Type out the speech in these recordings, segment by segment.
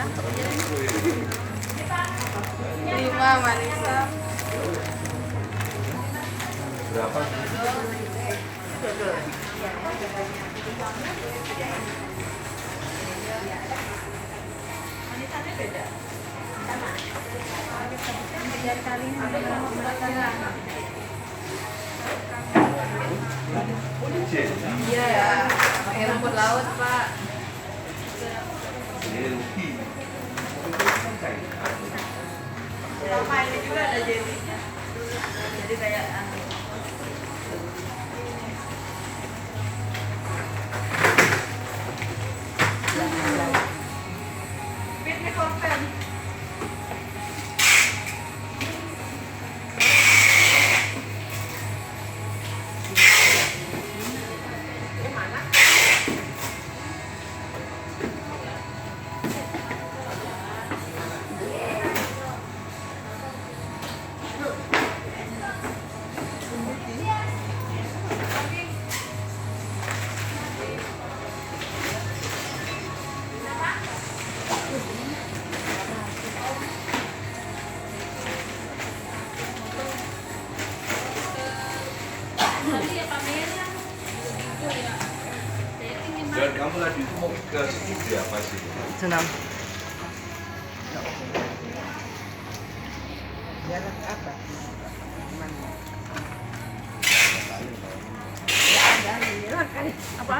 cakep aja. 5 Marisa. Berapa? Manisannya beda. Sama. Kali ini iya ya, pakai rumput laut Pak. Sama ini juga ada jelinya, jadi kayak picnic konten. Dan kamu tadi itu mau ke studi apa sih? Senam. Jalan apa? Gimana? Ya, jalan kali. Apa?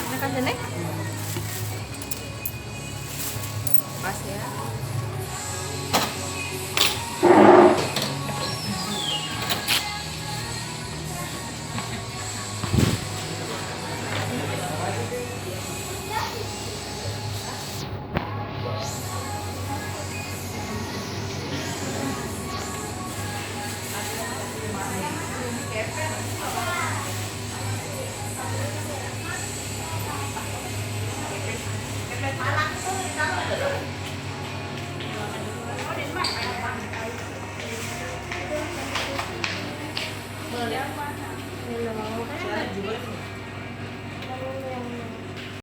Ini kan jenek? Pas ya. Boleh.